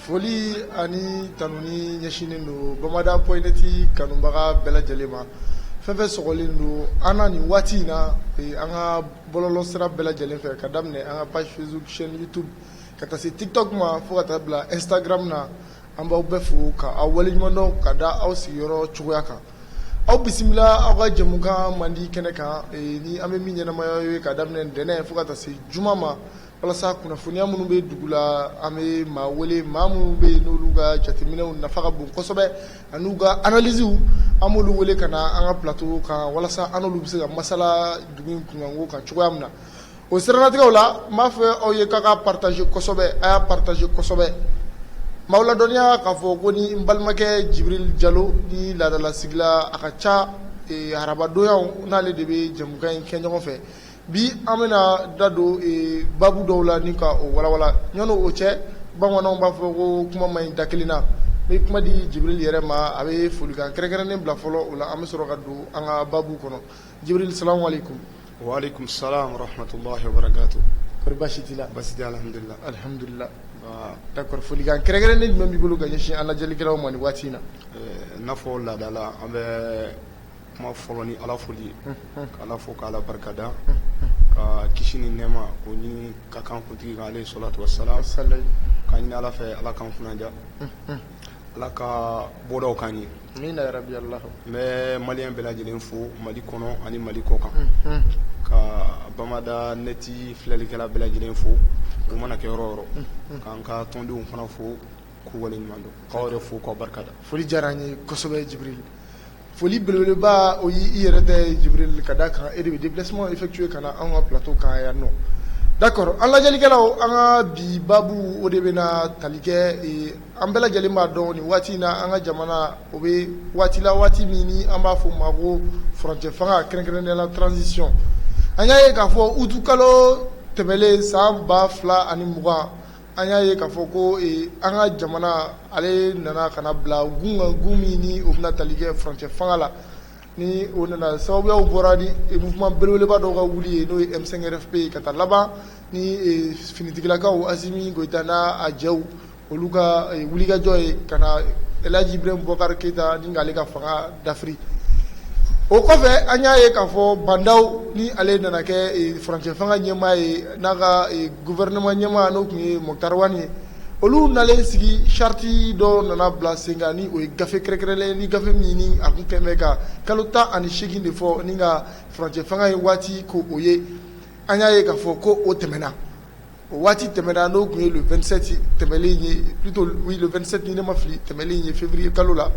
Foli ani tanuni ɲɛsinen don Bamada .net kanubaga bɛɛ lajɛlen ma. Fɛn fɛn sɔgɔlen don an na nin waati in na an ka bɔlɔlɔ sira bɛɛ lajɛlen fɛ ka daminɛ an ka page Facebook, chaîne YouTube ka taa se TikTok ma fo ka taa bila Instagram na. An b'aw bɛɛ fo ka aw waleɲumandɔn ka da aw sigiyɔrɔ cogoya kan. Aw bisimila aw ka jɛmukan mandi kɛnɛ kan ni an bɛ min ɲɛnamaya ye ka daminɛ ntɛnɛn fo ka taa se juma ma. Walasa kunnafoniya minnu bɛ dugu la an bɛ maa wele maa minnu bɛ yen n'olu ka jateminɛw nafa ka bon kosɛbɛ an'u ka analysew an b'olu wele ka na an ka plateau kan walasa an n'olu bɛ se ka masala dugu in kunkanko kan cogoya min na. O siranatigɛw la n b'a fɛ aw ye k'a ka partager kosɛbɛ a y'a partager kosɛbɛ. M'aw ladɔnniya k'a fɔ ko ni n balimakɛ Jibril Jalo ni laadalasigila a ka ca arabadonyaw n'ale de bɛ jɛmukan in kɛ ɲɔgɔn fɛ. Bi an bɛna da don babu dɔw la ni ka o walawala ɲɔni o cɛ bamananw b'a fɔ ko kuma ma ɲi da kelen na. N bɛ kuma di Jibril yɛrɛ ma a bɛ folikan kɛrɛnkɛrɛnnen bila fɔlɔ o la an bɛ sɔrɔ ka don an ka babu kɔnɔ. Jibril salamu alaikum. Wa alaikum salam wa rahmatullahi wa barakatuh. Kɔri baasi t'i la? Baasi tɛ alhamdulillah. Alhamdulillah. D'accord folikan kɛrɛnkɛrɛnnen jumɛn b'i bolo ka ɲɛsin an lajɛlikɛlaw ma nin waati in na? I n'a fɔ laada la an bɛ kuma fɔlɔ ni Ala foli ka Ala fo ka Ala barikada ka kisi ni nɛɛma k'o ɲini ka kan kuntigi kan alayhi salatu wassalam ka ɲini Ala fɛ Ala k'an kunnadiya Ala ka bɔdaw k'an ye. Amina ya rabbi Allah. N bɛ maliyɛn bɛɛ lajɛlen fo Mali kɔnɔ ani Mali kɔ kan ka Bamada .net filɛlikɛla bɛɛ lajɛlen fo u mana kɛ yɔrɔ o yɔrɔ k'an ka tɔndenw fana fo k'u waleɲuman dɔn k'aw yɛrɛ fo k'aw barikada. Foli diyara an ye kosɛbɛ Jibril. Foli belebeleba o y'i yɛrɛ tɛ Jibril ka da kan e de bɛ déplacement effectué ka na an ka plateau kan yan nɔ. D'accord an lajɛlikɛlaw an ka bi babu o de bɛna tali kɛ an bɛɛ lajɛlen b'a dɔn nin waati in na an ka jamana o bɛ waati la waati min ni an b'a fɔ o ma ko furancɛ fanga kɛrɛnkɛrɛnnenya la transition. An y'a ye k'a fɔ utu kalo tɛmɛlen san 2020 an y'a ye k'a fɔ ko an ka jamana ale nana ka na bila gun kan gun min ni o bɛna tali kɛ furancɛ fanga la ni o nana sababuyaw bɔra ni mouvement belebeleba dɔw ka wuli ye n'o ye M5 RFP ka taa laban ni finitigilakaw Asimi Goita n'a jɛw olu ka wulikajɔ ye ka na Elhaji Ibrahim Boubacar Keita ni k'ale ka fanga dafiri. O kɔfɛ an y'a ye k'a fɔ Bandaw ni ale nana kɛ furancɛ fanga ɲɛmaa ye n'a ka gouvernement ɲɛmaa n'o tun ye Mokhtar Wane ye olu nalen sigi charte dɔ nana bila sen kan ni o ye gafe kɛrɛnkɛrɛnlen ni gafe min ni a kun kɛn bɛ ka kalo 18 de fɔ ni ka furancɛ fanga ye waati ko o ye an y'a ye k'a fɔ ko o tɛmɛna o waati tɛmɛna n'o tun ye le 27 tɛmɛlen ye plutôt oui le 27 ni ne ma fili tɛmɛlen ye février kalo la.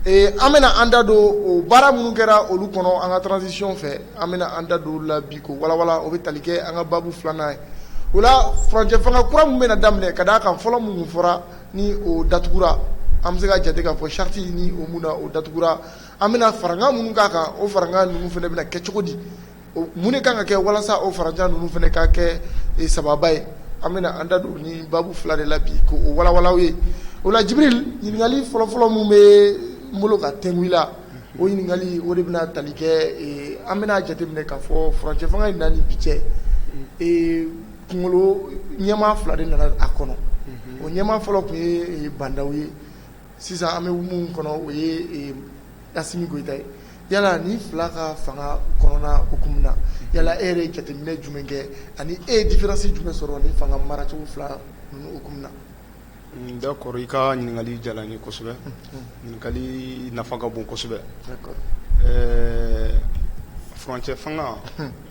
An bɛna an da don o baara minnu kɛra olu kɔnɔ an ka transition fɛ an bɛna an da don la bi ko walawala o bɛ tali kɛ an ka babu filanan ye. O la furancɛ fanga kura min bɛna daminɛ ka d'a kan fɔlɔ minnu fɔra ni o datugura an bɛ se ka jate k'a fɔ charte ni o mun na o datugura an bɛna farankan minnu k'a kan o farankan ninnu fana bɛna kɛ cogo di mun de kan ka kɛ walasa o farankan ninnu fana ka kɛ sababa ye an bɛna an da don ni babu fila de la bi ko o walawalaw ye. O la Jibril ɲininkali fɔlɔfɔlɔ mun bɛ n bolo ka tɛngu la o ɲininkali o de bɛna tali kɛ an bɛna jateminɛ k'a fɔ furancɛ fanga in na ni bi cɛ kunkolo ɲɛmaa fila de nana a kɔnɔ o ɲɛmaa fɔlɔ tun ye Bandaw ye sisan an bɛ mun kɔnɔ o ye Asimi Goita ye yala ni fila ka fanga kɔnɔna hukumu na yala e yɛrɛ ye jateminɛ jumɛn kɛ ani e ye différence jumɛn sɔrɔ ni fanga maracogo fila ninnu hukumu na. D'accord, i ka ɲininkali diyara n ye kosɛbɛ. Ɲininkali nafa ka bon kosɛbɛ. D'accord. Furancɛ fanga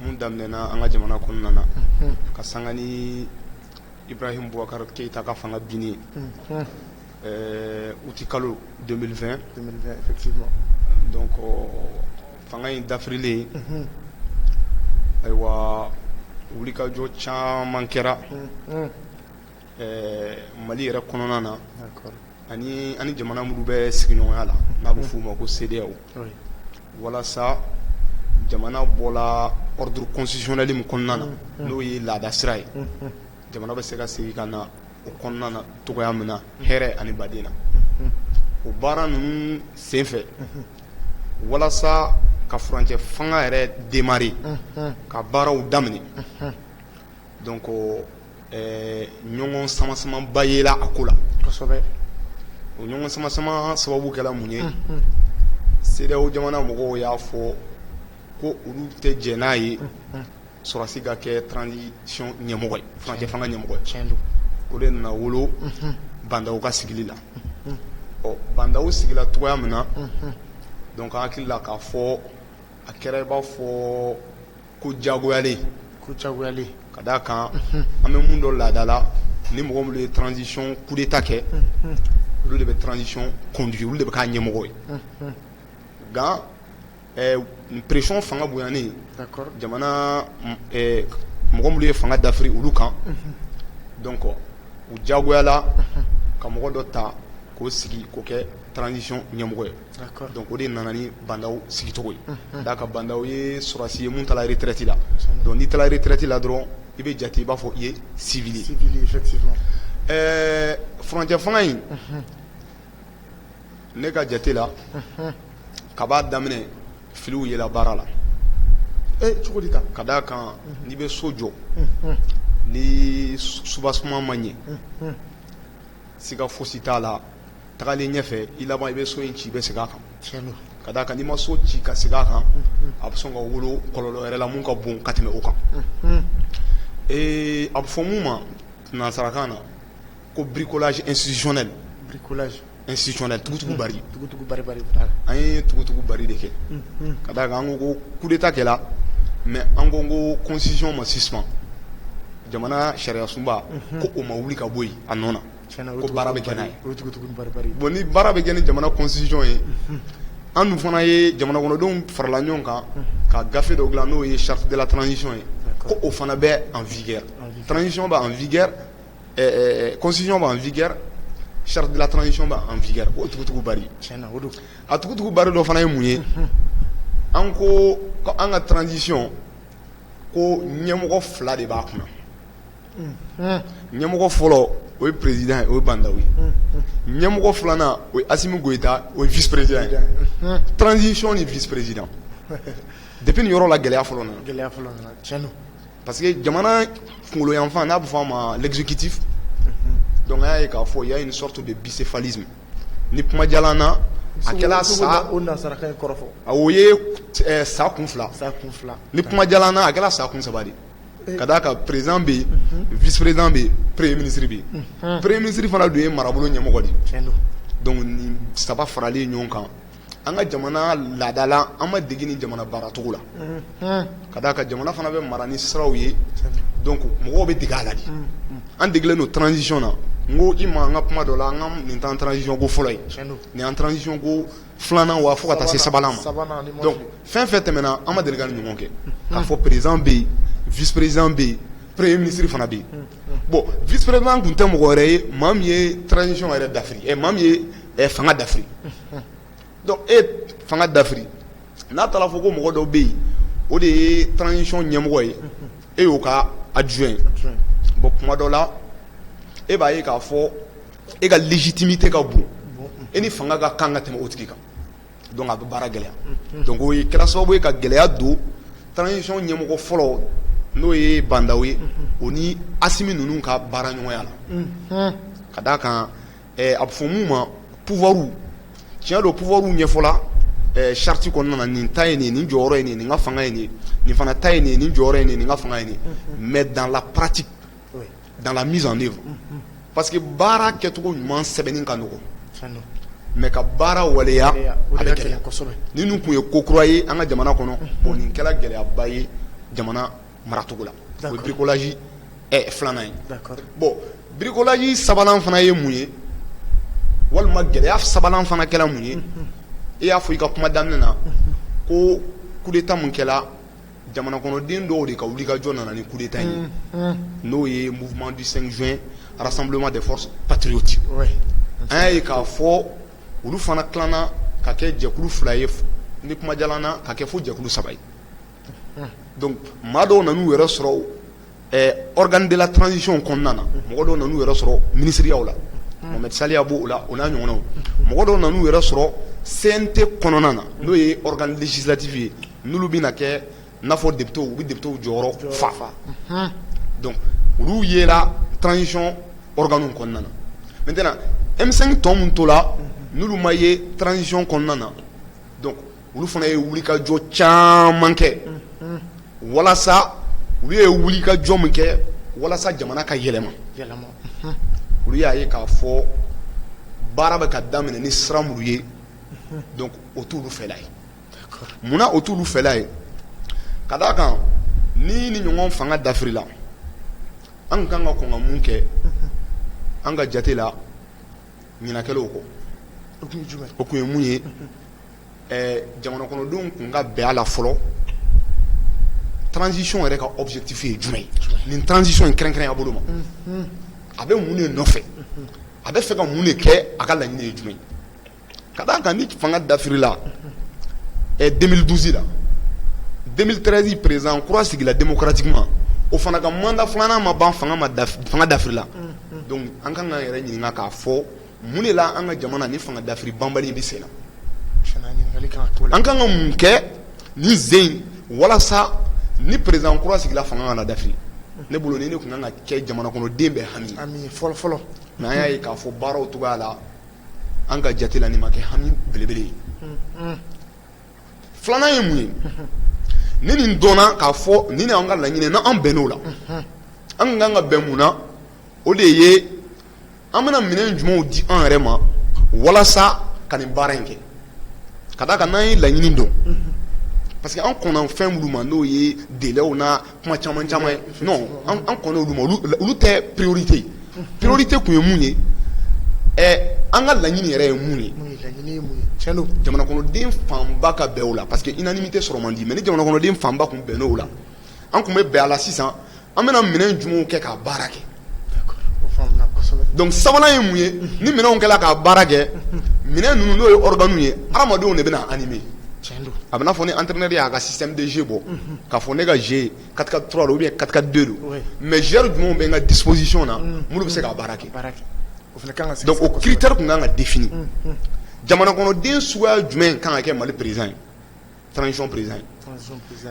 mun daminɛna an ka jamana kɔnɔna na ka sanga ni Ibrahim Boubacar Keita ka fanga binni août kalo 2020 effectivement. donc fanga in dafirilen ayiwa wulikajɔ caman kɛra Mali yɛrɛ kɔnɔna na ani jamana minnu bɛ sigiɲɔgɔnya la n'a bɛ f'u ma ko CEDEAO walasa jamana bɔla ordre constitutionnel min kɔnɔna na n'o ye laada sira ye jamana bɛ se ka segin ka na o kɔnɔna na togoya min na hɛrɛ ani baden na o baara ninnu senfɛ walasa ka furancɛ fanga yɛrɛ démarrer ka baaraw daminɛ donc ɲɔgɔn sama-samaba yela a ko la kosɛbɛ. o ɲɔgɔn sama-sama sababu kɛla mun ye CEDEAO jamana mɔgɔw y'a fɔ ko olu tɛ jɛ n'a ye sɔrɔdasi ka kɛ transition ɲɛmɔgɔ ye furancɛ fanga ɲɛmɔgɔ ye o de nana wolo Bandaw ka sigili la Bandaw sigila togoya min na donc an hakili la k'a fɔ a kɛra i b'a fɔ ko jagoyalen ka d'a kan an bɛ mun dɔ laada la ni mɔgɔ minnu ye transition coup d'état kɛ olu de bɛ transition conduire olu de bɛ k'a ɲɛmɔgɔ ye nka pression fanga bonyanen jamana mɔgɔ minnu ye fanga dafiri olu kan donc u jagoyala ka mɔgɔ dɔ ta k'o sigi k'o kɛ transition ɲɛmɔgɔ ye donc o de nana ni Bandaw sigicogo ye d'a ka Bandaw ye sɔrɔdasi ye mun taara retraite la donc n'i taara retraite la dɔrɔn i bɛ jate i b'a fɔ i ye civil ye effectivement. furancɛ fanga in ne ka jate la kab'a daminɛ filiw yela baara la cogo di tan ka d'a kan n'i bɛ so jɔ ni soubassement ma ɲɛ siga fosi t'a la tagalen ɲɛfɛ i laban i bɛ so in ci i bɛ segin a kan ka d'a kan n'i ma so ci ka segin a kan a bɛ sɔn ka wolo kɔlɔlɔ yɛrɛ la mun ka bon ka tɛmɛ o kan a bɛ fɔ mun ma nanzarakan na ko bricolage institutionnel tugutugu bari an ye tugutugu bari de kɛ ka d'a kan an ko coup d'état kɛla mais an ko constitution ma suspend jamana sariya sunba ko o ma wuli ka bɔ yen a nɔ na ko baara bɛ kɛ n'a ye bon ni baara bɛ kɛ ni jamana constitution ye an dun fana ye jamana kɔnɔdenw farala ɲɔgɔn kan ka gafe dɔ dilan n'o ye charte de la transition ye ko o fana bɛ en vigueur transition b'a en vigueur constitution b'a en vigueur charte de la transition b'a en vigueur o tugutugu bari a tugutugu bari dɔ fana ye mun ye an ko an ka transition ko ɲɛmɔgɔ fila de b'a kunna ɲɛmɔgɔ fɔlɔ o ye président ye o ye Bandaw ye ɲɛmɔgɔ filanan o ye Asimi Goyita o ye vice président ye transition ni vice président depuis nin yɔrɔ la gɛlɛya fɔlɔ nana parce que jamana kunkolo yanfan n'a bɛ fɔ a ma l'exécutif donc an y'a ye k'a fɔ il y a une sorte de bicéphalisme ni kuma jalan na a kɛla sa o ye sa kun fila ni kuma jalan na a kɛla sa kun saba de ka d'a kan président bɛ yen vice président bɛ yen premier ministre bɛ yen premier ministre fana dun ye marabolo ɲɛmɔgɔ de donc nin saba faralen ɲɔgɔn kan an ka jamana laada la an ma dege ni jamana baaracogo la ka d'a kan jamana fana bɛ mara ni siraw ye donc mɔgɔw bɛ dege a la de an degelen don transition na n ko i ma an ka kuma dɔ la an ka nin t'an transition ko fɔlɔ ye nin y'an transition ko filanan wa fo ka taa se sabanan ma donc fɛn fɛn tɛmɛna an ma deli ka nin ɲɔgɔn kɛ k'a fɔ président bɛ yen vice président bɛ yen premier ministre fana bɛ yen bon vice président tun tɛ mɔgɔ wɛrɛ ye maa min ye transition yɛrɛ dafiri maa min ye fanga dafiri donc fanga dafiri n'a taara fɔ ko mɔgɔ dɔ bɛ yen o de ye transition ɲɛmɔgɔ ye e y'o ka adjoint bon kuma dɔ la e b'a ye k'a fɔ e ka légitimité ka bon e ni fanga ka kan ka tɛmɛ o tigi kan donc a bɛ baara gɛlɛya donc o ye kɛra sababu ye ka gɛlɛya don transition ɲɛmɔgɔ fɔlɔ n'o ye Bandaw ye o ni Asimi ninnu ka baara ɲɔgɔnya la ka d'a kan a bɛ fɔ mun ma pouvoiru tiɲɛ don pouvoiru ɲɛfɔla charte kɔnɔna na nin ta ye nin ye nin jɔyɔrɔ ye nin ye nin ka fanga ye nin ye nin fana ta ye nin ye nin jɔyɔrɔ ye nin ye nin ka fanga ye nin ye mais dans la pratique dans la mise en œuvre parce que baara kɛcogo ɲuman sɛbɛnni ka nɔgɔ mais ka baara waleya a bɛ gɛlɛya ni nun kun ye ko kura ye an ka jamana kɔnɔ bon nin kɛla gɛlɛyaba ye jamana maracogo la o ye bricolage filanan ye bon bricolage sabanan fana ye mun ye walima gɛlɛya sabanan fana kɛla mun ye e y'a fɔ i ka kuma daminɛ na ko coup d'état mun kɛla jamana kɔnɔden dɔw de ka wulikajɔ nana ni coup d'état ye n'o ye mouvement du 5 juin rassemblement des forces patriotiques an y'a ye k'a fɔ olu fana tilana ka kɛ jɛkulu 2 ye ni kuma jalana ka kɛ fo jɛkulu 3 ye donc maa dɔw nan'u yɛrɛ sɔrɔ organe de la transition kɔnɔna na mɔgɔ dɔw nan'u yɛrɛ sɔrɔ ministériyaw la Mohamed Saliya b'o la o n'a ɲɔgɔnnaw mɔgɔ dɔw nan'u yɛrɛ sɔrɔ CNT kɔnɔna na n'o ye organe législatif ye n'olu bɛna kɛ n'a fɔ député u bɛ député jɔyɔrɔ fa donc olu yela transition organe kɔnɔna na maintenant M5 tɔ mun to la n'olu ma ye transition kɔnɔna na donc olu fana ye wulikajɔ caman kɛ walasa olu ye wulikajɔ min kɛ walasa jamana ka yɛlɛma olu y'a ye k'a fɔ baara bɛ ka daminɛ ni sira minnu ye donc o t'olu fɛla ye munna o t'olu fɛla ye ka d'a kan ni ni ɲɔgɔn fanga dafirila an kan ka kɔn ka mun kɛ an ka jate la ɲinakɛlaw kɔ o kun ye mun ye jamana kɔnɔdenw kun ka bɛn a la fɔlɔ transition yɛrɛ ka objectif ye jumɛn ye nin transition in kɛrɛnkɛrɛn a bolo ma a bɛ mun de nɔfɛ a bɛ fɛ ka mun de kɛ a ka laɲini ye jumɛn ka d'a kan ni fanga dafirila 2012 la 2013 président kura sigila démocratiquement o fana ka mandat filanan ma ban fanga dafirila donc an kan ka yɛrɛ ɲininka k'a fɔ mun de la an ka jamana ni fanga dafiri banbali bɛ sen na an kan ka mun kɛ ni zen walasa ni président kura sigila fanga kana dafiri ne bolo ni ne kun kan ka kɛ jamana kɔnɔden bɛɛ hami fɔlɔ mais an y'a ye k'a fɔ baaraw cogoya la an ka jate la nin ma kɛ hami belebele ye filanan ye mun ye ni nin dɔnna k'a fɔ ni an ka laɲini n'an bɛnn'o la an kan ka bɛn mun na o de ye an bɛna minɛn jumɛnw di an yɛrɛ ma walasa ka nin baara in kɛ ka d'a kan n'an ye laɲini dɔn parce que an kɔnna fɛn minnu ma n'o ye délaiw na kuma caman ye non an kɔnna olu ma olu tɛ priorité priorité kun ye mun ye an ka laɲini yɛrɛ ye mun ye jamana kɔnɔden fanba ka bɛn o la parce que unanimité sɔrɔ man di mais ni jamana kɔnɔden fanba kun bɛnn'o la an kun bɛ bɛn a la sisan an bɛna minɛn jumɛnw kɛ k'a baara kɛ donc sabanan ye mun ye ni minɛnw kɛla k'a baara kɛ minɛn ninnu n'o ye organes ye hadamadenw de bɛna animer a bɛ n'a fɔ ni entraîneur y'a ka système de jeu bɔ k'a fɔ ne ka jeu 4-4-3 don ou bien 4-4-2 don mais joueurs jumɛnw bɛ n ka disposition na minnu bɛ se k'a baara kɛ donc o critère kun kan ka définir jamana kɔnɔden suguya jumɛn kan ka kɛ Mali président ye transition président ye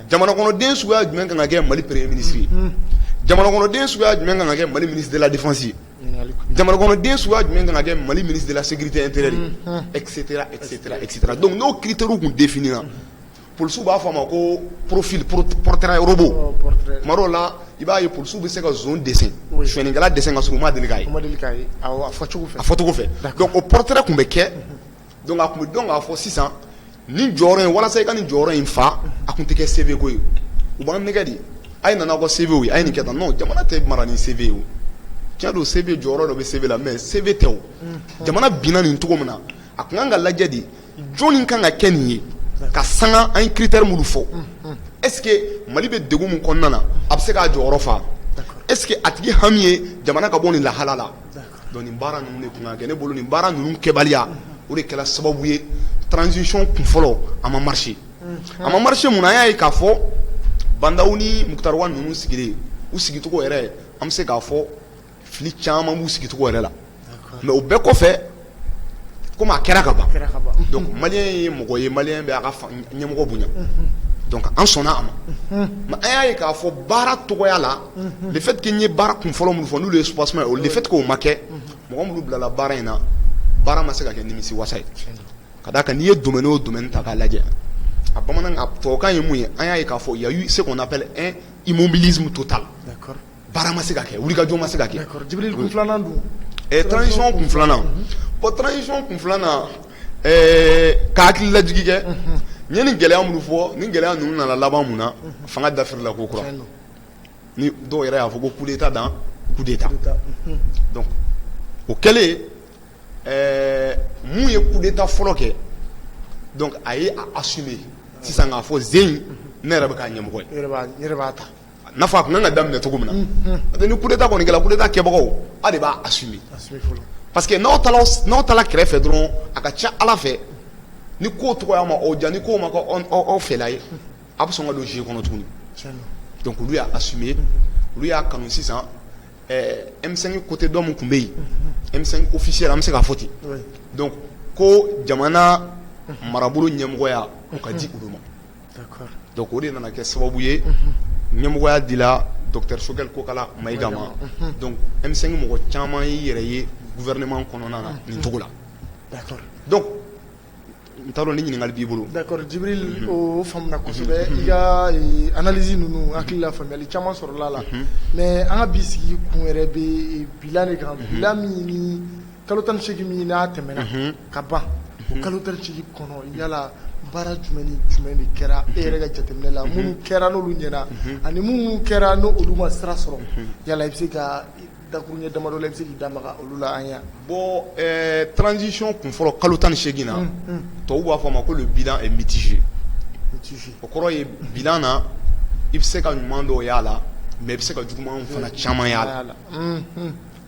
jamana kɔnɔden suguya jumɛn kan ka kɛ Mali premier ministre ye jamana kɔnɔden suguya jumɛn kan ka kɛ Mali ministre de la défense ye jamana kɔnɔden suguya jumɛn kan ka kɛ Mali ministre de la sécurité intérieure etc. donc n'o critères kun définira polisiw b'a fɔ a ma ko profil portrait robot tuma dɔw la i b'a ye polisiw bɛ se ka zone dessin suɲɛnikɛla dessin ka sɔrɔ u ma deli k'a ye a fɔcogo fɛ donc o portrait kun bɛ kɛ donc a kun bɛ dɔn k'a fɔ sisan nin jɔyɔrɔ in walasa i ka nin jɔyɔrɔ in fa a kun tɛ kɛ CV ko ye u b'an nɛgɛ de a ye nana aw ka CV ye a ye nin kɛ tan non jamana tɛ mara ni CV ye o tiɲɛ don CV jɔyɔrɔ dɔ bɛ CV la mais CV tɛ o jamana binna nin cogo min na a kun kan ka lajɛ de jɔnni kan ka kɛ nin ye ka sanga an ye critère minnu fɔ est-ce que Mali bɛ degun min kɔnɔna na a bɛ se k'a jɔyɔrɔ fa est-ce que a tigi hami ye jamana ka bɔ nin lahala la donc nin baara ninnu de kun kan ka kɛ ne bolo nin baara ninnu kɛbaliya o de kɛra sababu ye transition kun fɔlɔ a ma marché mun na an y'a ye k'a fɔ Bandaw ni Mukutari Wade ninnu sigilen u sigicogo yɛrɛ an bɛ se k'a fɔ fili caman b'u sigicogo yɛrɛ la mais o bɛɛ kɔfɛ komi a kɛra ka ban donc maliyɛn ye mɔgɔ ye maliyɛn bɛ a ka ɲɛmɔgɔ bonya donc an sɔnna a ma mais an y'a ye k'a fɔ baara tɔgɔya la le fait que n ye baara kun fɔlɔ minnu fɔ n'olu ye soubassement ye le fait que o ma kɛ mɔgɔ minnu bilala baara in na baara ma se ka kɛ nimisi wasa ye ka d'a kan n'i ye domaine o domaine ta k'a lajɛ a bamanan a tubabukan ye mun ye an y'a ye k'a fɔ il y a eu ce qu'on appelle un immobilisme total baara ma se ka kɛ wulikajɔ ma se ka kɛ Jibril kun filanan dun transition kun filanan bon transition kun filanan ka hakili lajigi kɛ n ye nin gɛlɛya minnu fɔ nin gɛlɛya ninnu nana laban mun na fanga dafirila ko kura ni dɔw yɛrɛ y'a fɔ ko coup d'état dans coup d'état donc o kɛlen mun ye coup d'état fɔlɔ kɛ donc a ye a assumer sisan k'a fɔ zen ne yɛrɛ bɛ k'a ɲɛmɔgɔ ye yɛrɛ b'a ta n'a fɔ a kun kan ka daminɛ cogo min na parce que ni coup d'état kɔni kɛla coup d'état kɛbagaw a de b'a assumer parce que n'aw taara kɛrɛfɛ dɔrɔn a ka ca ala fɛ ni ko tɔgɔya ma o ja ni ko ma kɛ aw fɛla ye a bɛ sɔn ka don jeu kɔnɔ tuguni donc olu y'a assumer olu y'a kanu sisan M5 côté dɔ min tun bɛ yen M5 officiel an bɛ se k'a fɔ ten donc ko jamana marabolo ɲɛmɔgɔya o ka di olu ma donc o de nana kɛ sababu ye ɲɛmɔgɔya dila docteur Choguel Kokala Mayiga ma donc M5 mɔgɔ caman y'i yɛrɛ ye gouvernement kɔnɔna na nin cogo la donc n t'a dɔn ni ɲininkali b'i bolo. d'accord Djibril o faamuna kosɛbɛ i ka analyse ninnu hakili la faamuyali caman sɔrɔla la mais an ka bi sigi kun yɛrɛ bɛ bilan de kan bilan min ni kalo 18 min n'a tɛmɛna ka ban o kalo 18 kɔnɔ yala baara jumɛn ni jumɛn de kɛra e yɛrɛ ka jateminɛ la minnu kɛra n'olu ɲɛna ani minnu kɛra n'olu ma sira sɔrɔ yala i bɛ se ka dakuruɲɛ damadɔ la i bɛ se k'i da maga olu la an ya. bon transition kun fɔlɔ kalo 18 na tɔw b'a fɔ a ma ko le bilan est mitigé o kɔrɔ ye bilan na i bɛ se ka ɲuman dɔw y'a la mais i bɛ se ka juguman fana caman y'a la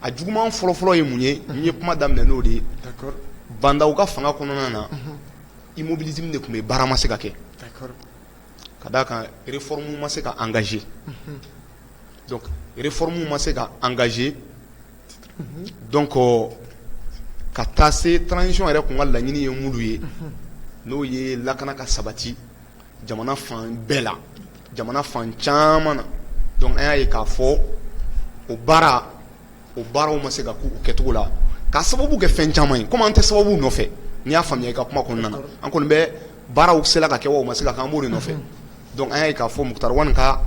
a juguman fɔlɔfɔlɔ ye mun ye n ye kuma daminɛ n'o de ye bandaw ka fanga kɔnɔna na immobilisme de tun bɛ baara ma se ka kɛ ka d'a kan réforme ma se ka engager donc réforme ma se ka engager donc ka taa se transition yɛrɛ kun ka laɲini ye mulu ye n'o ye lakana ka sabati jamana fan bɛɛ la jamana fan caman na donc an y'a ye k'a fɔ o baaraw ma se ka k'u kɛcogo la k'a sababu kɛ fɛn caman ye komi an tɛ sababu nɔfɛ n'i y'a faamuya i ka kuma kɔnɔna na an kɔni bɛ baaraw sela ka kɛ wa o ma se ka kɛ an b'o de nɔfɛ donc an y'a ye k'a fɔ Mukutari Wani ka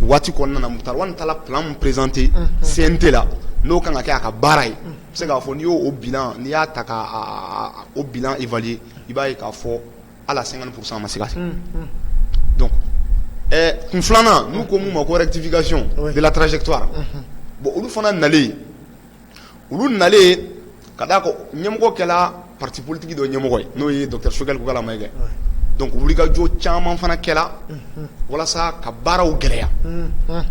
waati kɔnɔna na Mukutari Wani taara plan min présenté CNT la n'o kan ka kɛ a ka baara ye se k'a fɔ n'i y'o bilan n'i y'a ta ka o bilan évaluer i b'a ye k'a fɔ ala 50% ma se ka kɛ donc kun filanan n'u ko mun ma ko rectification de la trajectoire bon olu fana nalen ka d'a kan ɲɛmɔgɔ kɛla parti politique dɔ ɲɛmɔgɔ ye n'o ye docteur Choguel Kokala Mayiga donc wulikajɔ caman fana kɛla walasa ka baaraw gɛlɛya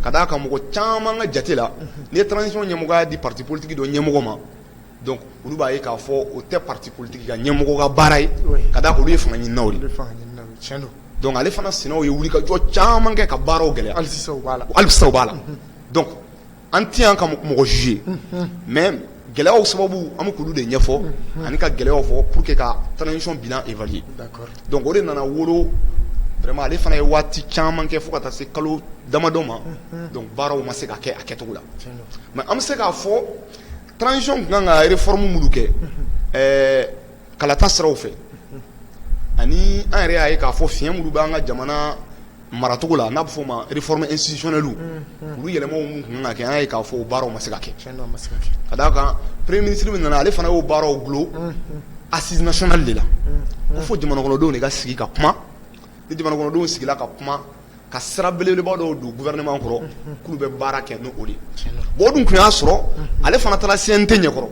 ka d'a kan mɔgɔ caman ka jate la n'i ye transition ɲɛmɔgɔya di parti politique dɔ ɲɛmɔgɔ ma donc olu b'a ye k'a fɔ o tɛ parti politique ka ɲɛmɔgɔ ka baara ye ka d'a kan olu ye fanga ɲininaw de donc ale fana sinaw ye wulikajɔ caman kɛ ka baaraw gɛlɛya hali sisan u b'a la donc an tɛ yan ka mɔgɔ juger mais gɛlɛyaw sababu an bɛ k'olu de ɲɛfɔ ani ka gɛlɛyaw fɔ pour que ka transition bilan évaluer donc o de nana wolo vraiment ale fana ye waati caman kɛ fo ka taa se kalo damadɔ ma donc baaraw ma se ka kɛ a kɛcogo la mais an bɛ se k'a fɔ transition tun kan ka réforme minnu kɛ kalata siraw fɛ ani an yɛrɛ y'a ye k'a fɔ fiɲɛ minnu b'an ka jamana maracogo la n'a bɛ fɔ o ma réforme institutionnelle olu yɛlɛmaw minnu tun kan ka kɛ an y'a ye k'a fɔ o baaraw ma se ka kɛ ka d'a kan premier ministre min nana ale fana y'o baaraw gulo assise nationale de la ko fo jamana kɔnɔdenw de ka sigi ka kuma ni jamana kɔnɔdenw sigila ka kuma ka sira belebeleba dɔw don gouvernement kɔrɔ k'olu bɛ baara kɛ n'o de bon o dun tun y'a sɔrɔ ale fana taara CNT ɲɛkɔrɔ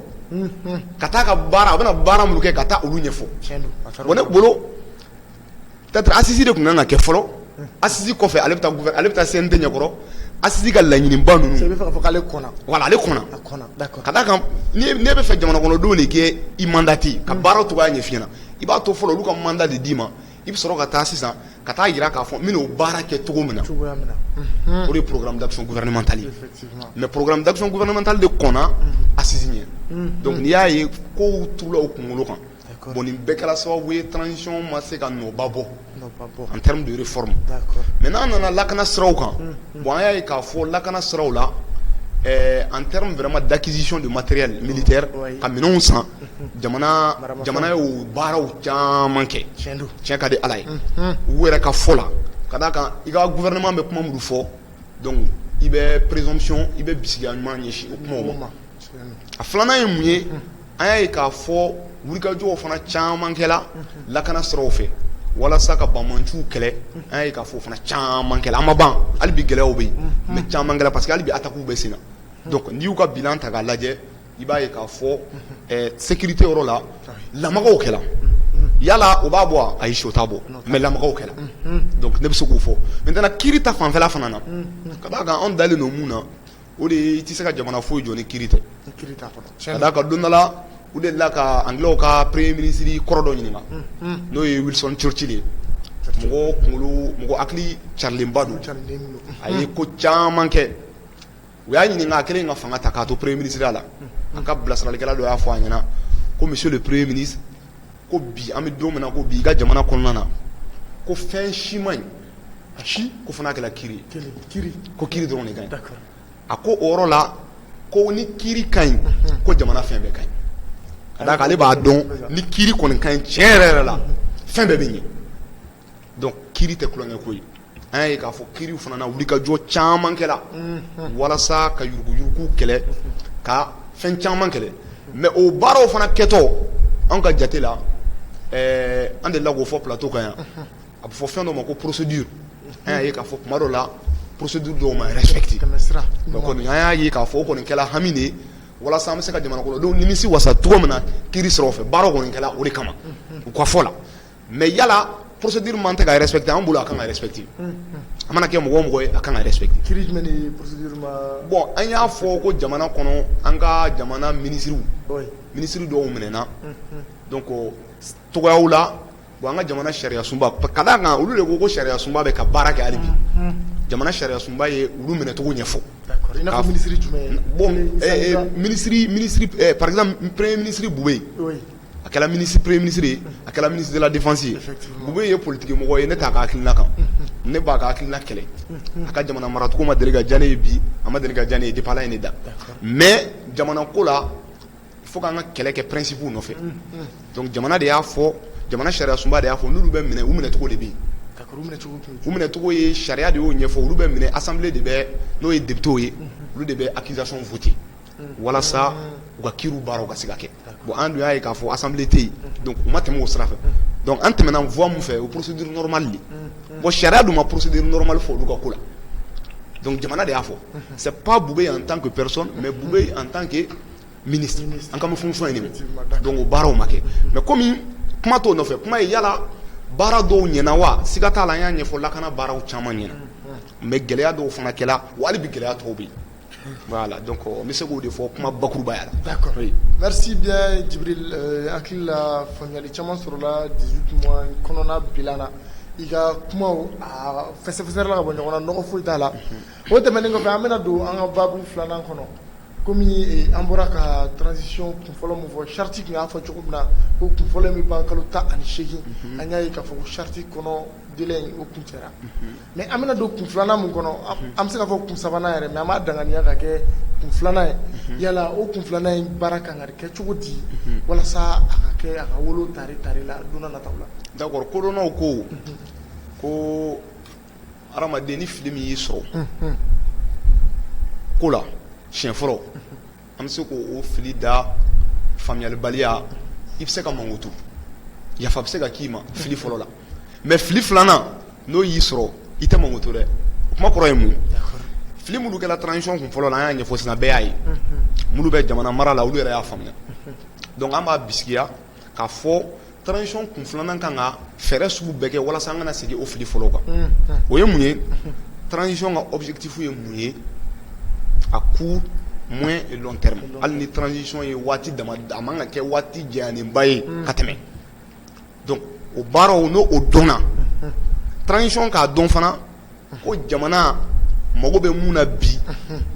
ka taa ka baara a bɛna baara minnu kɛ ka taa olu ɲɛfɔ bon ne bolo peut-être assise de tun kan ka kɛ fɔlɔ assise kɔfɛ ale bɛ taa CNT ɲɛkɔrɔ assise ka laɲiniba ninnu i bɛ fɛ ka fɔ k'ale kɔnna voilà ale kɔnna ka d'a kan n'e bɛ fɛ jamana kɔnɔdenw de kɛ i mandate ka baaraw cogoya ɲɛf'i ɲɛna i b'a to fɔlɔ olu ka mandat de d'i ma i bɛ sɔrɔ ka taa sisan ka taa yira k'a fɔ n bɛna o baara kɛ cogo min na o de ye programme d'action gouvernementale ye mais programme d'action gouvernementale de kɔnna assise ɲɛ donc n'i y'a ye kow turula o kunkolo kan bon nin bɛɛ kɛra sababu ye transition ma se ka nɔba bɔ en termes de réforme mais n'an nana lakana siraw kan bon an y'a ye k'a fɔ lakana siraw la en termes vraiment d'acquisition de matériel militaire ka minɛnw san jamana ye o baaraw caman kɛ tiɲɛ ka di ala ye u yɛrɛ ka fɔ la ka d'a kan i ka gouvernement bɛ kuma minnu fɔ donc i bɛ présomption i bɛ bisikiya ɲuman ɲɛsin o kumaw ma a filanan ye mun ye an y'a ye k'a fɔ wulikajɔw fana caman kɛla lakana siraw fɛ walasa ka bamanciw kɛlɛ an y'a ye k'a fɔ o fana caman kɛla an ma ban hali bi gɛlɛyaw bɛ yen mais caman kɛla parce que hali bi attaques bɛ sen na donc n'i y'u ka bilan ta k'a lajɛ i b'a ye k'a fɔ sécurité yɔrɔ la lamagaw kɛla yala o b'a bɔ a ayi o t'a bɔ mais lamagaw kɛla donc ne bɛ se k'o fɔ maintenant kiiri ta fanfɛla fana na ka d'a kan anw dalen don mun na o de ye i tɛ se ka jamana foyi jɔ ni kiiri tɛ ka d'a kan don dɔ la u delila ka anglais ka premier ministre kɔrɔ dɔ ɲininka n'o ye Wilson Churchill ye mɔgɔ hakili carilenba don a ye ko caman kɛ u y'a ɲininka a kɛlen ka fanga ta k'a to premier ministre la a ka bilasiralikɛla dɔ y'a fɔ a ɲɛna ko monsieur le premier ministre ko bi an bɛ don min na ko bi i ka jamana kɔnɔna na ko fɛn si ma ɲi ko fana kɛla kiiri ye ko kiiri dɔrɔn de ka ɲi a ko o yɔrɔ la ko ni kiiri ka ɲi ko jamana fɛn bɛɛ ka ɲi ka d'a kan ale b'a dɔn ni kiiri kɔni ka ɲi tiɲɛ yɛrɛ yɛrɛ la fɛn bɛɛ bɛ ɲɛ donc kiiri tɛ kulonkɛ ko ye an y'a ye k'a fɔ kiiriw fana na wulikajɔ caman kɛla walasa ka yuruguyurugu kɛlɛ ka fɛn caman kɛlɛ mais o baaraw fana kɛtɔ an ka jate la an delila k'o fɔ plateau kan yan a bɛ fɔ fɛn dɔ ma ko procédure an y'a ye k'a fɔ tuma dɔ la procédure dɔw ma respecté donc kɔni an y'a ye k'a fɔ o kɔni kɛla hami de ye walasa an bɛ se ka jamana kɔnɔdenw nimisi wasa cogo min na kiiri siraw fɛ baaraw kɔni kɛla o de kama u ka fɔ la mais yala procédure man tɛ ka respecté an bolo a kan ka respecté a mana kɛ mɔgɔ o mɔgɔ ye a kan ka respecté kiiri jumɛn ni procédure ma bon an y'a fɔ ko jamana kɔnɔ an ka jamana ministres dɔw minɛna donc togoyaw la bon an ka jamana sariya sunba ka d'a kan olu de ko ko sariya sunba bɛ ka baara kɛ hali bi jamana sariya sunba ye olu minɛcogo ɲɛfɔ i n'a fɔ ministre jumɛn bon ministre par exemple premier ministre Bube a kɛla premier ministre ye a kɛla ministre de la défense ye Bube ye politique mɔgɔ ye ne t'a ka hakilina kan ne b'a ka hakilina kɛlɛ a ka jamana maracogo ma deli ka diya ne ye bi a ma deli ka diya ne ye depuis Ala ye ne da mais jamana ko la il faut k'an ka kɛlɛ kɛ principe nɔfɛ donc jamana de y'a fɔ jamana sariya sunba de y'a fɔ n'olu bɛ minɛ u minɛcogo de bɛ yen u minɛcogo ye sariya de y'o ɲɛfɔ olu bɛ minɛ assemblée de bɛ n'o ye députés ye olu de bɛ accusation voter walasa u ka kiiriw baaraw ka se ka kɛ bon an dun y'a ye k'a fɔ assemblée tɛ yen donc u ma tɛmɛ o sira fɛ donc an tɛmɛna voie mun fɛ o procédure normale de bon sariya dun ma procédure normale fɔ olu ka ko la donc jamana de y'a fɔ c'est pas Bube en tant que personne mais Bube en tant que ministre an ka fonction ye nin donc o baaraw ma kɛ mais comme kuma t'o nɔfɛ kuma ye yala baara dɔw ɲɛna wa siga t'a la an y'a ɲɛfɔ lakana baaraw caman ɲɛna mais gɛlɛya dɔw fana kɛla wa hali bi gɛlɛya tɔw bɛ yen voilà donc n bɛ se k'o de fɔ kuma bakurubaya la. d'accord merci bien Djibril hakili la faamuyali caman sɔrɔla 18 mois kɔnɔna bilan na i ka kumaw a fɛsɛfɛsɛrɛla ka bɔ ɲɔgɔn na nɔgɔ foyi t'a la o tɛmɛnen kɔfɛ an bɛna don an ka baabu filanan kɔnɔ komi an bɔra ka transition kunfɔlɔ min fɔ charte tun y'a fɔ cogo min na ko kunfɔlɔ min ban kalo 18 an y'a ye k'a fɔ ko charte kɔnɔ délai in o kun cɛra mais an bɛna don kun filanan min kɔnɔ an bɛ se k'a fɔ kun sabanan yɛrɛ mais an b'a danganiya ka kɛ kun filanan ye yala o kun filanan in baara kan ka kɛ cogo di walasa a ka kɛ a ka wolo tari la don n'a nataw la. d'accord kodɔnnaw ko hadamaden ni fili min y'i sɔrɔ ko la siɲɛ fɔlɔ an bɛ se k'o fili da faamuyalibaliya i bɛ se ka mankutu yafa bɛ se ka k'i ma fili fɔlɔ la mais fili filanan n'o y'i sɔrɔ i tɛ mankutu dɛ o kuma kɔrɔ ye mun ye fili minnu kɛra transition kun fɔlɔ la an y'a ɲɛfɔ sisan bɛɛ y'a ye minnu bɛ jamana mara la olu yɛrɛ y'a faamuya donc an b'a bisikiya k'a fɔ transition kun filanan kan ka fɛɛrɛ sugu bɛɛ kɛ walasa an kana segin o fili fɔlɔ kan o ye mun ye transition ka objectif ye mun ye à court, moyen et long terme. Hali ni transition ye waati dama a man ka kɛ waati janyanenba ye ka tɛmɛ donc o baaraw n'o dɔnna transition k'a dɔn fana ko jamana mago bɛ mun na bi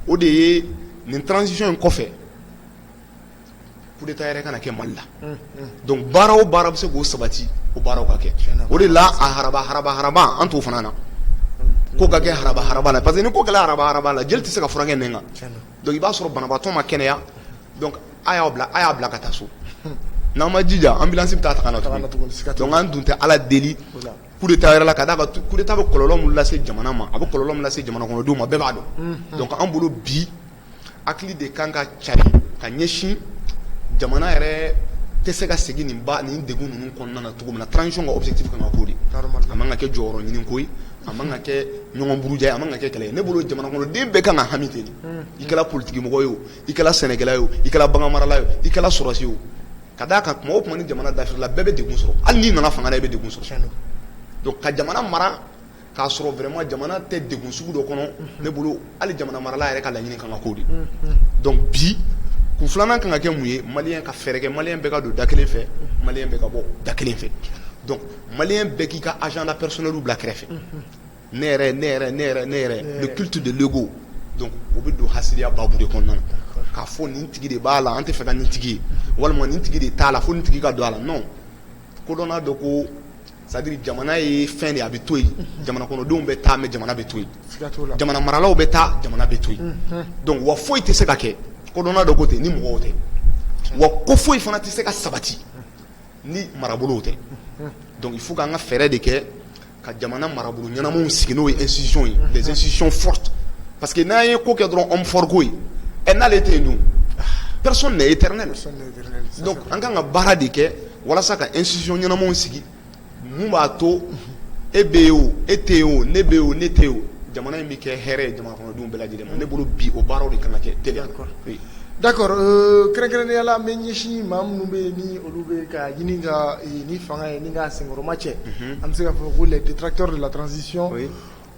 o de ye nin transition in kɔfɛ coup d'état yɛrɛ kana kɛ Mali la donc baara o baara bɛ se k'o sabati o baaraw ka kɛ o de la a haraba an t'o fana na ko ka kɛ haraba la parce que ni ko kɛla haraba la jeli tɛ se ka furakɛ nin kan donc i b'a sɔrɔ banabaatɔ ma kɛnɛya donc a y'a bila ka taa so n'an ma jija ambulance bɛ taa ta ka na tuguni donc an dun tɛ ala deli coup d'état yɛrɛ la ka d'a kan coup d'état bɛ kɔlɔlɔ min lase jamana ma a bɛ kɔlɔlɔ min lase jamana kɔnɔdenw ma bɛɛ b'a dɔn donc an bolo bi hakili de kan ka cari ka ɲɛsin jamana yɛrɛ tɛ se ka segin nin degun ninnu kɔnɔna na cogo min na transition ka objectif kan ka k'o de a man ka kɛ jɔyɔrɔ ɲini ko ye a man ka kɛ ɲɔgɔn buruja ye a man ka kɛ kɛlɛ ye ne bolo jamana kɔnɔden bɛɛ kan ka hami ten i kɛra politigimɔgɔ ye o i kɛra sɛnɛkɛla ye o i kɛra baganmarala ye o i kɛra sɔrɔsi ye o ka d'a kan tuma o tuma ni jamana dafirila bɛɛ bɛ degun sɔrɔ hali n'i nana fanga la i bɛ degun sɔrɔ donc ka jamana mara k'a sɔrɔ vraiment jamana tɛ degun sugu dɔ kɔnɔ ne bolo hali jamana marala yɛrɛ ka laɲini kan ka k'o de donc bi kun filanan kan ka kɛ mun ye maliyɛn ka fɛɛrɛ kɛ maliyɛn bɛɛ ka don da kelen fɛ maliyɛn bɛɛ ka bɔ da kelen fɛ donc maliyɛn bɛɛ k'i ka agenda personnel bila kɛrɛfɛ ne yɛrɛ le culte de l'ego donc o bɛ don hasidiya babu de kɔnɔna na k'a fɔ nin tigi de b'a la an tɛ fɛ ka nin tigi ye walima nin tigi de t'a la fo nin tigi ka don a la non kodɔnna dɔ ko c'est à dire jamana ye fɛn de a bɛ to yen jamana kɔnɔdenw bɛ taa mais jamana bɛ to yen jamana maralaw bɛ taa jamana bɛ to yen donc wa foyi tɛ se ka kɛ kodɔnna dɔ ko ten ni mɔgɔw tɛ wa ko foyi fana tɛ se ka sabati ni marabolow tɛ donc il faut k'an ka fɛɛrɛ de kɛ ka jamana marabolo ɲɛnamaw sigi n'o ye institution ye des institutions fortes parce que n'an ye ko kɛ dɔrɔn homme fort ko ye n'ale tɛ yen dun personne n'est éternel donc an kan ka baara de kɛ walasa ka institution ɲɛnamaw sigi mun b'a to e bɛ yen o e tɛ yen o ne bɛ yen o ne tɛ yen o jamana in bɛ kɛ hɛrɛ ye jamana kɔnɔdenw bɛɛ lajɛlen ma ne bolo bi o baaraw de kan ka kɛ teliya d'accord kɛrɛnkɛrɛnnenya la an bɛ ɲɛsin maa minnu bɛ yen ni olu bɛ ka ɲini ka ni fanga ye ni ka senkɔrɔma cɛ an bɛ se ka fɔ ko les détracteurs de la transition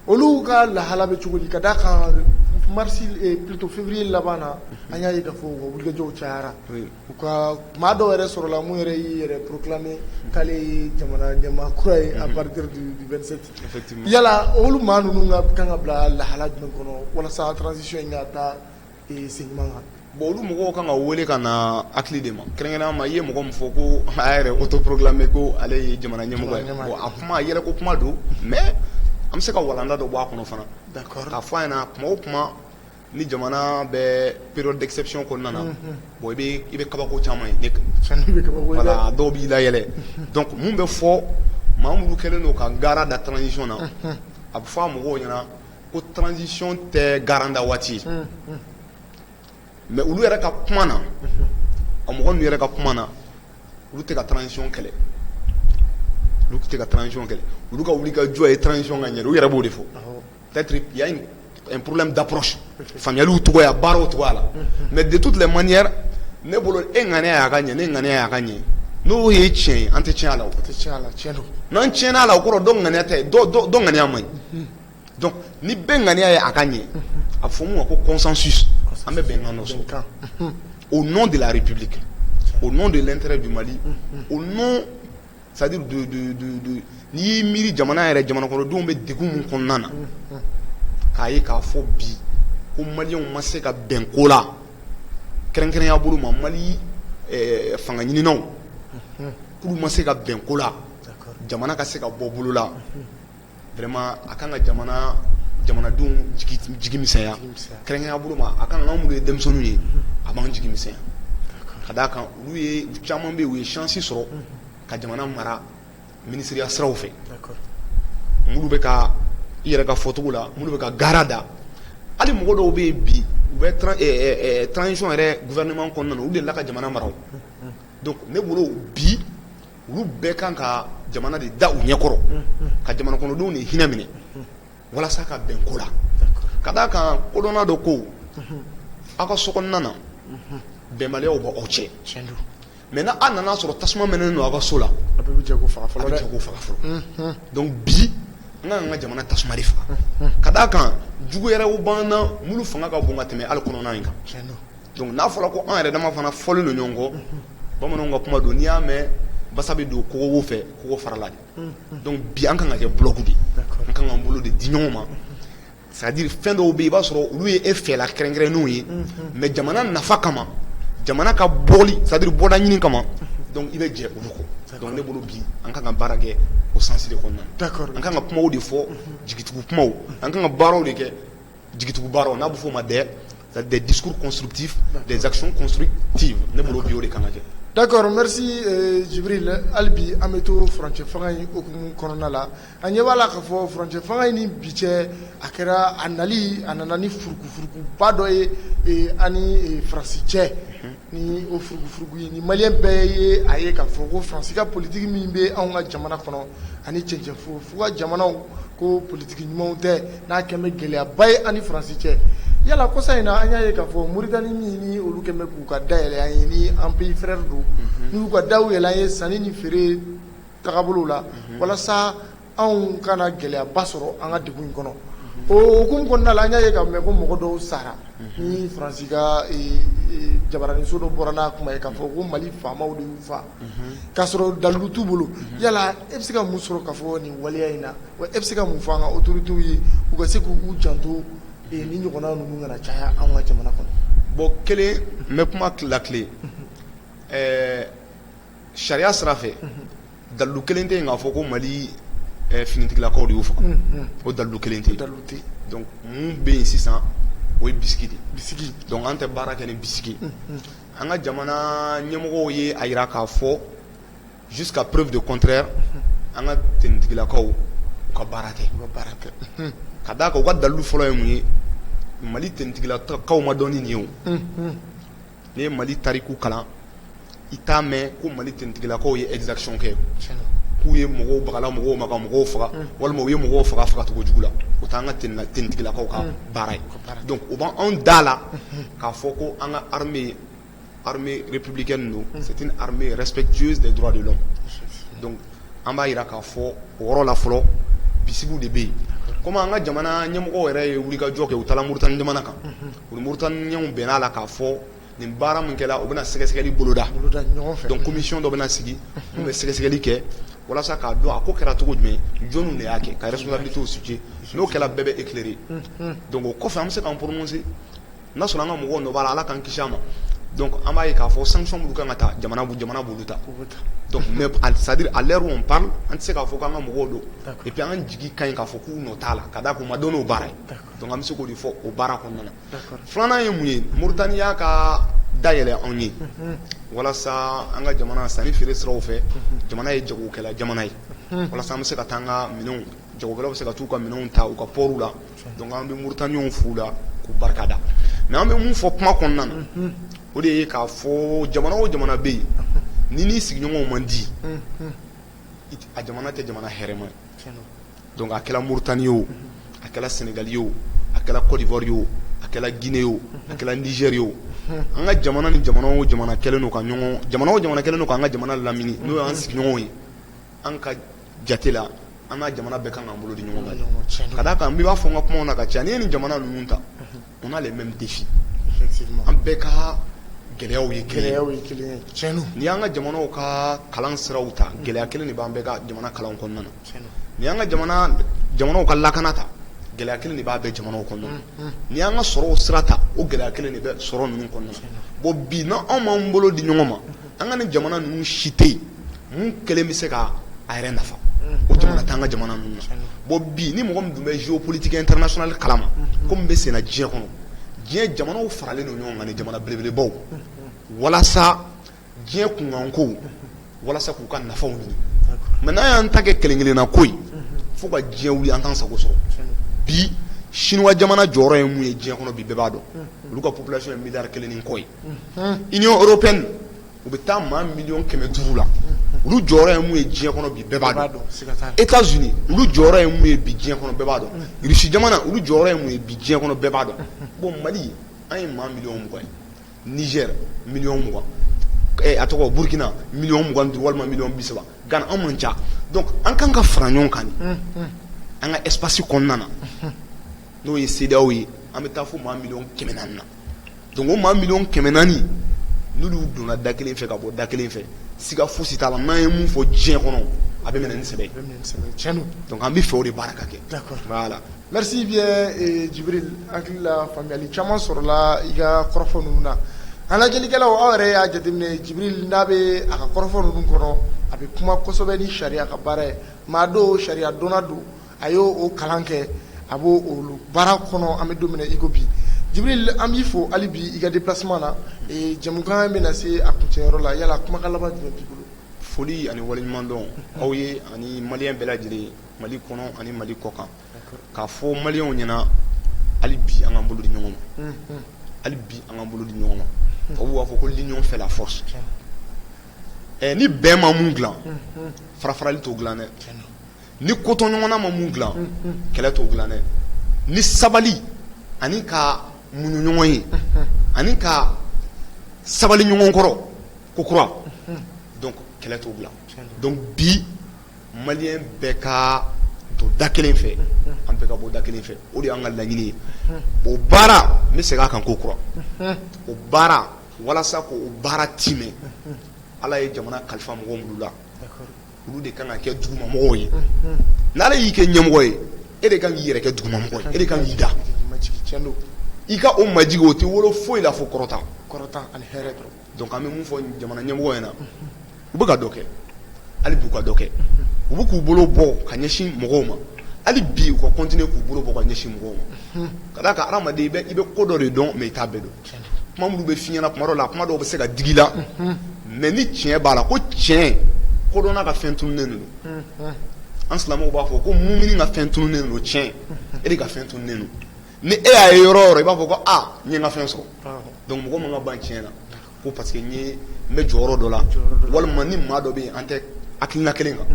olu ka lahala bɛ cogo di ka d'a kan mars plutôt février laban na an y'a ye k'a fɔ u ka wulikajɔw cayara u ka maa dɔw yɛrɛ sɔrɔla mun yɛrɛ y'i yɛrɛ proclamer k'ale ye jamana ɲɛmaa kura ye à partir du 27 yala olu maa ninnu kan ka bila lahala jumɛn kɔnɔ walasa transition in ka taa sen ɲuman kan bon olu mɔgɔw kan ka wele ka na hakili de ma kɛrɛnkɛrɛnnenya ma i ye mɔgɔ min fɔ ko a yɛrɛ autoproclamer ko ale ye jamana ɲɛmɔgɔ ye bon a kuma yɛrɛ ko kuma don mais an bɛ se ka walanda dɔ bɔ a kɔnɔ fana k'a fɔ a ɲɛna kuma o kuma ni jamana bɛ période d'exception kɔnɔna na bon i bɛ kabako caman ye voilà dɔw b'i layɛlɛ donc mun bɛ fɔ maa minnu kɛlen don ka gara da transition na a bɛ fɔ a mɔgɔw ɲɛna ko transition tɛ garanda waati ye mais olu yɛrɛ ka kuma na a mɔgɔ ninnu yɛrɛ ka kuma na olu tɛ ka transition kɛlɛ olu ka wuli ka jɔ ye transition ka ɲɛ u yɛrɛ b'o de fɔ peut-être il y a un problème d'approche faamuyaliw cogoya baaraw cogoya la mais de toutes les manières ne bolo e ŋaniya y'a ka ɲɛ ne ŋaniya y'a ka ɲɛ n'o ye tiɲɛ ye an tɛ tiɲɛ a la o n'an tiɲɛna a la o kɔrɔ dɔ ŋaniya tɛ dɔ ŋaniya man ɲi donc ni bɛɛ ŋaniya ye a ka ɲɛ a bɛ fɔ mun ma ko consensus an bɛ bɛnkan dɔ sɔrɔ au nom de la République au nom de l'intérêt du Mali au nom c'est-à-dire n'i y'i miiri jamana yɛrɛ jamana kɔnɔdenw bɛ degun mun kɔnɔna na k'a ye k'a fɔ bi ko maliyɛnw ma se ka bɛn ko la kɛrɛnkɛrɛnya bolo ma Mali fanga ɲininaw k'olu ma se ka bɛn ko la jamana ka se ka bɔ bolo la vraiment a kan ka jamanadenw jigi misɛnya kɛrɛnkɛrɛnya bolo ma a kan ka anw minnu ye denmisɛnninw ye a b'an jigi misɛnya ka d'a kan olu ye caman bɛ yen u ye chance sɔrɔ ka jamana mara ministeriya siraw fɛ minnu bɛ ka i yɛrɛ ka fɔcogo la minnu bɛ ka gara da hali mɔgɔ dɔw bɛ yen bi u bɛ transition yɛrɛ gouvernement kɔnɔna na olu de la ka jamana mara donc ne bolo bi olu bɛɛ kan ka jamana de da u ɲɛkɔrɔ ka jamana kɔnɔdenw de hinɛ minɛ walasa ka bɛn ko la ka d'a kan kodɔnna dɔ ko aw ka sokɔnɔna na bɛnbaliyaw b'aw cɛ mais n'a nana sɔrɔ tasuma mɛnɛnen don aw ka so la a bɛ jɛ k'o faga fɔlɔ donc bi an ka ka jamana tasuma de faga ka d'a kan jugu yɛrɛw b'an na minnu fanga ka bon ka tɛmɛ hali kɔnɔna in kan donc n'a fɔra ko an yɛrɛ dama fana fɔlen don ɲɔgɔn kɔ bamananw ka kuma don n'i y'a mɛn basa bɛ don kogo fɛ kogo farala de donc bi an kan ka kɛ bloc de an kan k'an bolo de di ɲɔgɔn ma c'est à dire fɛn dɔw bɛ yen i b'a sɔrɔ olu ye e fɛla kɛrɛnkɛrɛnnenw ye mais jamana nafa kama jamana ka bɔli c'est à dire bɔda ɲini kama donc i bɛ jɛ olu kɔ donc ne bolo bi an kan ka baara kɛ o sens de kɔnɔna na an kan ka kumaw de fɔ jigitigiw kumaw an kan ka baaraw de kɛ jigitigiw baaraw n'a bɛ fɔ o ma des discours constructifs des actions constructives ne bolo bi o de kan ka kɛ D'accord, merci Djibril. Albi ameto frontière fanga yi okumu kɔnɔna la. A ɲɛ b'a la k'a fɔ frontière fanga ni bi cɛ a kɛra a nana ni furukufurukuba dɔ ye ani Faransi cɛ. Ni o furukufuruku ye ni Maliyɛn bɛɛ ye a ye k'a fɔ ko Faransi ka politique min bɛ anw ka jamana kɔnɔ ani cɛncɛn fo ka jamanaw ko politique ɲumanw tɛ n'a kɛn bɛ gɛlɛyaba ye ani Faransi cɛ. Yala kosa in na an y'a ye k'a fɔ Mauritanie ni olu kɛn bɛ k'u ka dayɛlɛ an ye ni an pays frère don n'u ka daw yɛlɛ an ye sanni ni feere tagabolo la walasa anw kana gɛlɛyaba sɔrɔ an ka degun in kɔnɔ o hukumu kɔnɔna la an y'a ye k'a mɛn ko mɔgɔ dɔw sara ni Faransi ka jabaraniso dɔ bɔra n'a kuma ye k'a fɔ ko Mali faamaw de y'u faa k'a sɔrɔ dalilu t'u bolo yala e bɛ se ka mun sɔrɔ k'a fɔ nin waleya in na wa e bɛ se ka mun fɔ an ka autorités ye u ka se k'u janto ni ɲɔgɔnna ninnu kana caya an ka jamana kɔnɔ. Bon kelen n bɛ kuma la tile sariya sira fɛ dalilu kelen tɛ yen k'a fɔ ko Mali finitigilakaw de y'u faga o dalilu kelen tɛ yen donc mun bɛ yen sisan o ye bisigi de ye donc an tɛ baara kɛ ni bisigi an ka jamana ɲɛmɔgɔw ye a jira k'a fɔ jusqu'à preuve de contraire an ka tenitigilakaw u ka baara kɛ ka d'a kan u ka dalilu fɔlɔ ye mun ye Mali tenitigilakaw ma dɔn ni nin ye o n'i ye Mali tariku kalan i t'a mɛn ko Mali tenitigilakaw ye exaction kɛ k'u ye mɔgɔw bagala mɔgɔw ma ka mɔgɔw faga walima u ye mɔgɔw faga fagacogo jugu la o t'an ka tenitigilakaw ka baara ye donc u b'anw da la k'a fɔ ko an ka armée républicaine don c'est une armée respectueuse des droits de l'homme donc an b'a jira k'a fɔ o yɔrɔ la fɔlɔ bisigiw de bɛ yen comme an ka jamana ɲɛmɔgɔw yɛrɛ ye wulikajɔ kɛ u taara Mauritanie jamana kan u ni Mauritaniens bɛnna la k'a fɔ nin baara min kɛla u bɛna sɛgɛsɛgɛli boloda donc commission dɔ bɛna sigi mun bɛ sɛgɛsɛgɛli kɛ walasa k'a dɔn a ko kɛra cogo jumɛn jɔnniw de y'a kɛ ka responsabilité situer n'o kɛla bɛɛ bɛ éclairer donc o kɔfɛ an bɛ se k'an prononcer n'a sɔrɔ an ka mɔgɔw nɔ b'a la Ala k'an kisi a ma donc an b'a ye k'a fɔ sanction minnu kan ka ta jamana b'olu ta donc mais c'est-à-dire à l'heure où on parle an tɛ se k'a fɔ k'an ka mɔgɔw don et puis an ka jigi ka ɲi k'a fɔ k'u nɔ t'a la ka d'a kan u ma dɔn n'o baara ye donc an bɛ se k'o de fɔ o baara kɔnɔna na filanan ye mun ye Mauritanie y'a ka dayɛlɛ anw ye walasa an ka jamana sanni feere siraw fɛ jamana ye jagokɛla jamana ye walasa an bɛ se ka taa an ka minɛnw jagokɛlaw bɛ se ka t'u ka minɛnw ta u ka pɔriw la donc an bɛ Mauritaniens f'u la k'u barikada mais an bɛ mun fɔ kuma kɔnɔna na o de ye k'a fɔ jamana o jamana bɛ yen ni n'i sigiɲɔgɔnw man di a jamana tɛ jamana hɛrɛma ye donc a kɛra Mauritanie o a kɛra Sénégal ye o a kɛra Côte d'Ivoire ye o a kɛra Guinée o a kɛra Niger ye o an ka jamana ni jamana o jamana kɛlen don ka ɲɔgɔn jamana o jamana kɛlen don k'an ka jamana lamini n'o y'an sigiɲɔgɔnw ye an ka jate la an n'a jamana bɛɛ kan k'an bolo di ɲɔgɔn ma ka d'a kan n b'a fɔ n ka kumaw na ka caya n'i ye nin jamana ninnu ta on a les mêmes défis an bɛɛ ka gɛlɛyaw ye kelen ye n'i y'an ka jamanaw ka kalan siraw ta gɛlɛya kelen de b'an bɛɛ ka jamana kalanw kɔnɔna na n'i y'an ka jamanaw ka lakana ta gɛlɛya kelen de b'a bɛɛ jamanaw kɔnɔna na n'i y'an ka sɔrɔw sira ta o gɛlɛya kelen de bɛ sɔrɔ ninnu kɔnɔna na bon bi n'anw m'an bolo di ɲɔgɔn ma an ka nin jamana ninnu si tɛ yen mun kelen bɛ se ka a yɛrɛ nafa o jamana t'an ka jamana ninnu na bon bi ni mɔgɔ min dun bɛ géopolitique internationale kalama ko min bɛ senna diɲɛ kɔnɔ diɲɛ jamanaw faralen don ɲɔgɔn kan ni jamana belebelebaw walasa diɲɛ kunkanko walasa k'u ka nafaw ɲini mais n'an y'an ta kɛ kelen-kelenna ko ye fo ka diɲɛ wuli an t'an sago sɔrɔ bi Chinois jamana jɔyɔrɔ ye mun ye diɲɛ kɔnɔ bi bɛɛ b'a dɔn olu ka population ye miliyari 1 ni kɔ ye Union européenne u bɛ taa maa 500,000 la olu jɔyɔrɔ ye mun ye diɲɛ kɔnɔ bi bɛɛ b'a dɔn États-Unis olu jɔyɔrɔ ye mun ye bi diɲɛ kɔnɔ bɛɛ b'a dɔn Russie jamana olu jɔyɔrɔ ye mun ye bi diɲɛ kɔnɔ bɛɛ b'a dɔn bon Mali an ye maa 20,000,000 ye Niger 20,000,000 a tɔgɔ Burkina 20,000,000 walima 30,000,000 Ghana an man ca donc an kan ka fara ɲɔgɔn kan an ka espace kɔnɔna na n'o ye CEDEAO ye an bɛ taa fo maa 400,000 na donc o maa 400,000 n'olu donna da kelen fɛ ka bɔ da kelen fɛ siga fosi t'a la n'an ye mun fɔ diɲɛ kɔnɔ a bɛ minɛ ni sɛbɛn ye donc an bɛ fɛ o de baara ka kɛ voilà. Merci bien Djibril hakili la faamuyali caman sɔrɔla i ka kɔrɔfɔ ninnu na an lajɛlikɛlaw aw yɛrɛ y'a jateminɛ Djibril n'a bɛ a ka kɔrɔfɔ ninnu kɔnɔ a bɛ kuma kosɛbɛ ni sariya ka baara ye maa dɔw sariya dɔnna don a y'o kalan kɛ a b'o olu baara kɔnɔ an bɛ don min na i ko bi Jibril an b'i fo hali bi i ka déplacement na jamukan bɛna se a kuncɛyɔrɔ la yala kumakan laban jumɛn b'i bolo. Foli ani waleɲuman dɔn aw ye ani maliyɛn bɛɛ lajɛlen Mali kɔnɔ ani Mali kɔkan k'a fɔ maliyɛnw ɲɛna hali bi an k'an bolo di ɲɔgɔn ma hali bi an k'an bolo di ɲɔgɔn ma tubabuw b'a fɔ ko l'union fait la force ni bɛn ma mun dilan farafarali t'o dilan dɛ ni kotɔɲɔgɔnna ma mun dilan kɛlɛ t'o dilan dɛ ni sabali ani ka muɲu ɲɔgɔn ye ani ka sabali ɲɔgɔn kɔrɔ ko kura donc kɛlɛ t'o dilan donc bi maliyɛn bɛɛ ka don da kelen fɛ an bɛɛ ka bɔ da kelen fɛ o de y'an ka laɲini ye o baara n bɛ segin a kan ko kura o baara walasa ko o baara timɛ Ala ye jamana kalifa mɔgɔ minnu la olu de kan ka kɛ dugumamɔgɔw ye n'Ala y'i kɛ ɲɛmɔgɔ ye e de kan k'i yɛrɛ kɛ dugumamɔgɔ ye e de kan k'i da i ka o majigi o tɛ wolo foyi la fo kɔrɔta ani hɛrɛ dɔrɔn donc an bɛ mun fɔ jamana ɲɛmɔgɔ ɲɛna u bɛ ka dɔ kɛ hali bi u ka dɔ kɛ u bɛ k'u bolo bɔ ka ɲɛsin mɔgɔw ma hali bi u ka continuer k'u bolo bɔ ka ɲɛsin mɔgɔw ma ka d'a kan adamaden i bɛ ko dɔ de dɔn mais i t'a bɛɛ dɔn kuma minnu bɛ f'i ɲɛna kuma dɔw la kuma dɔw bɛ se ka digi la mais ni tiɲɛ b'a la ko tiɲɛ kodɔnna ka fɛn tununnen de don an silamɛw b'a fɔ ko mumini ka fɛn tununnen don tiɲɛ e de ka fɛn tununnen don ni e y'a ye yɔrɔ o yɔrɔ i b'a fɔ ko n ye n ka fɛn sɔrɔ donc mɔgɔ man ka ban tiɲɛ na ko parce que n bɛ jɔyɔrɔ dɔ la walima ni maa dɔ bɛ yen an tɛ hakilina kelen kan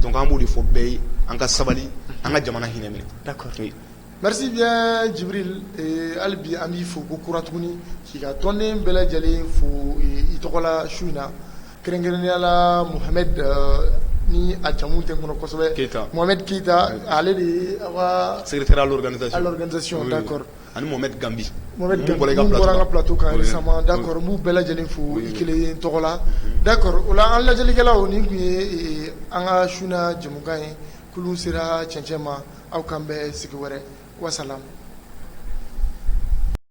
donc an b'o de fɔ bɛɛ ye an ka sabali an ka jamana hinɛ minɛ. D'accord. Merci bien Djibril hali bi an b'i fo ko kura tuguni k'i ka tɔnden bɛɛ lajɛlen fo i tɔgɔ la su in na kɛrɛnkɛrɛnnenya la Mohamed ni a jamu tɛ n kɔnɔ kosɛbɛ Mohamed Keita ale de ye aw ka secrétaire à l'organisation d'accord ani Mohamed Gambi mun bɔra an ka plateau kan récemment d'accord n b'u bɛɛ lajɛlen fo i kelen tɔgɔ la d'accord o la an lajɛlikɛlaw nin tun ye an ka su na jamukan ye kulu sera cɛncɛn ma aw kan bɛn sigi wɛrɛ wasalam.